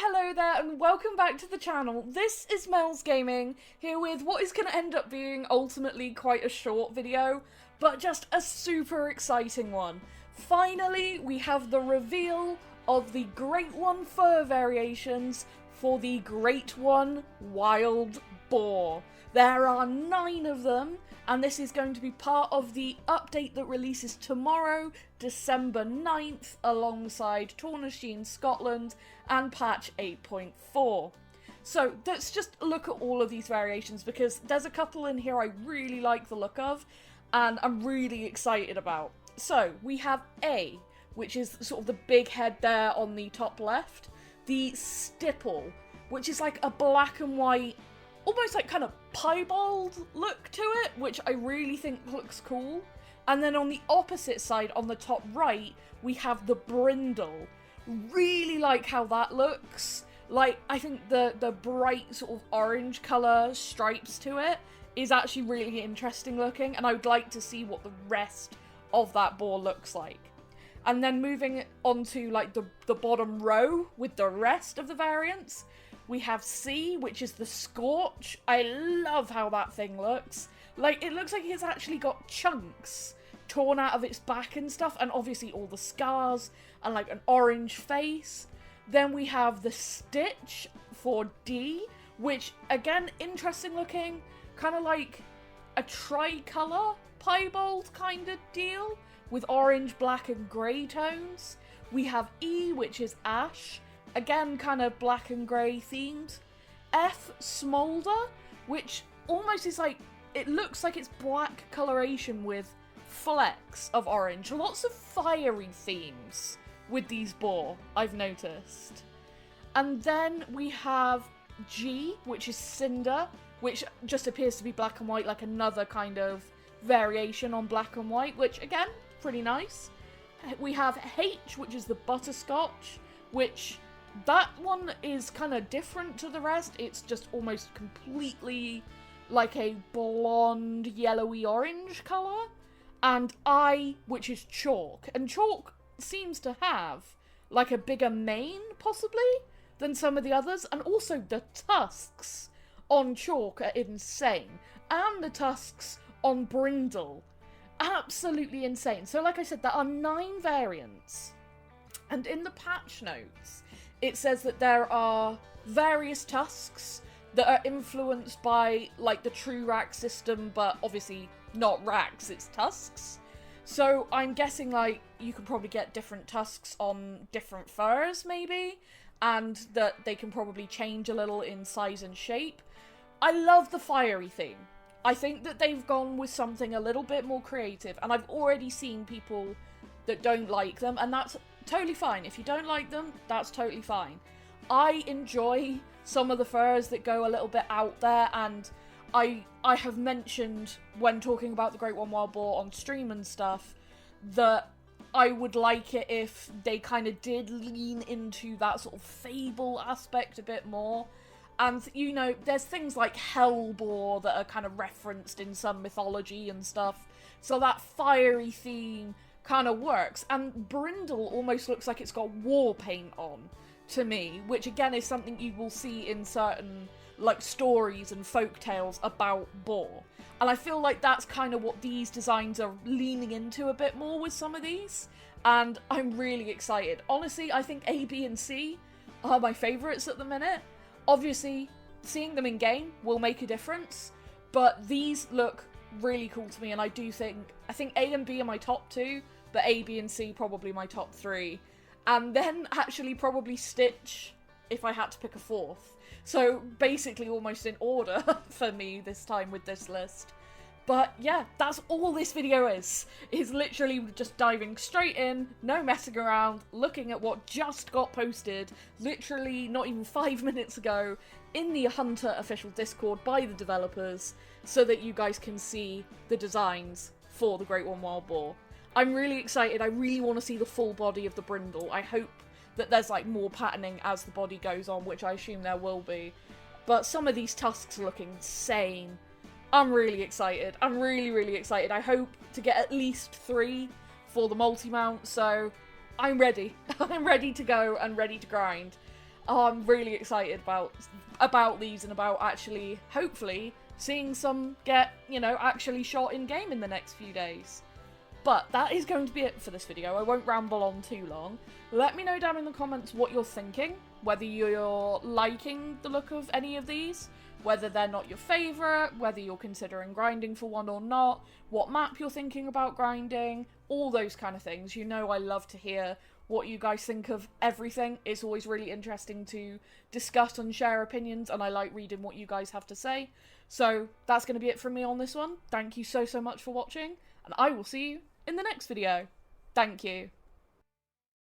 Hello there and welcome back to the channel. This is Mels Gaming, here with what is going to end up being ultimately quite a short video, but just a super exciting one. Finally, we have the reveal of the Great One fur variations for the Great One Wild Boar. There are 9 of them, and this is going to be part of the update that releases tomorrow, December 9th, alongside Tourneschine Scotland and patch 8.4. So let's just look at all of these variations, because there's a couple in here I really like the look of, and I'm really excited about. So we have A, which is sort of the big head there on the top left, the stipple, which is like a black and white, almost like kind of piebald look to it, which I really think looks cool. And then on the opposite side, on the top right, we have the brindle. Really like how that looks. Like, I think the bright sort of orange colour stripes to it is actually really interesting looking, and I would like to see what the rest of that boar looks like. And then moving on to like the bottom row with the rest of the variants, we have C, which is the Scorch. I love how that thing looks. Like, it looks like it's actually got chunks torn out of its back and stuff, and obviously all the scars, and like an orange face. Then we have the Stitch for D, which, again, interesting looking, kind of like a tricolour piebald kind of deal, with orange, black, and grey tones. We have E, which is Ash. Again, kind of black and grey themed. F, Smolder, which almost is like, it looks like it's black coloration with flecks of orange. Lots of fiery themes with these boar, I've noticed. And then we have G, which is Cinder, which just appears to be black and white, like another kind of variation on black and white, which again, pretty nice. We have H, which is the Butterscotch, which that one is kind of different to the rest. It's just almost completely like a blonde, yellowy orange colour. And I, which is Chalk. And Chalk seems to have like a bigger mane, possibly, than some of the others. And also the tusks on Chalk are insane. And the tusks on Brindle. Absolutely insane. So like I said, there are 9 variants. And in the patch notes, it says that there are various tusks that are influenced by, like, the true rack system, but obviously not racks, it's tusks. So I'm guessing, like, you could probably get different tusks on different furs, maybe, and that they can probably change a little in size and shape. I love the fiery theme. I think that they've gone with something a little bit more creative, and I've already seen people that don't like them, and that's totally fine. If you don't like them, that's totally fine. I enjoy some of the furs that go a little bit out there, and I have mentioned when talking about the Great One Wild Boar on stream and stuff that I would like it if they kind of did lean into that sort of fable aspect a bit more. And, you know, there's things like Hellboar that are kind of referenced in some mythology and stuff, so that fiery theme kind of works. And Brindle almost looks like it's got war paint on, to me, which again is something you will see in certain like stories and folk tales about boar. And I feel like that's kind of what these designs are leaning into a bit more with some of these, and I'm really excited. Honestly, I think A, B, and C are my favourites at the minute. Obviously, seeing them in game will make a difference, but these look really cool to me, and I think A and B are my top 2, but A, B, and C probably my top 3. And then actually probably Stitch if I had to pick a 4th. So basically almost in order for me this time with this list. But yeah, that's all this video is literally just diving straight in, no messing around, looking at what just got posted, literally not even 5 minutes ago, in the Hunter official Discord by the developers, so that you guys can see the designs for the Great One Wild Boar. I'm really excited. I really want to see the full body of the Brindle. I hope that there's like more patterning as the body goes on, which I assume there will be. But some of these tusks look insane. I'm really excited. I'm really, really excited. I hope to get at least 3 for the multi-mount, so I'm ready. I'm ready to go and ready to grind. I'm really excited about these and about actually, hopefully, seeing some get, you know, actually shot in-game in the next few days. But that is going to be it for this video. I won't ramble on too long. Let me know down in the comments what you're thinking, whether you're liking the look of any of these, whether they're not your favourite, whether you're considering grinding for one or not, what map you're thinking about grinding, all those kind of things. You know I love to hear what you guys think of everything. It's always really interesting to discuss and share opinions, and I like reading what you guys have to say. So that's going to be it from me on this one. Thank you so much for watching, and I will see you in the next video. Thank you.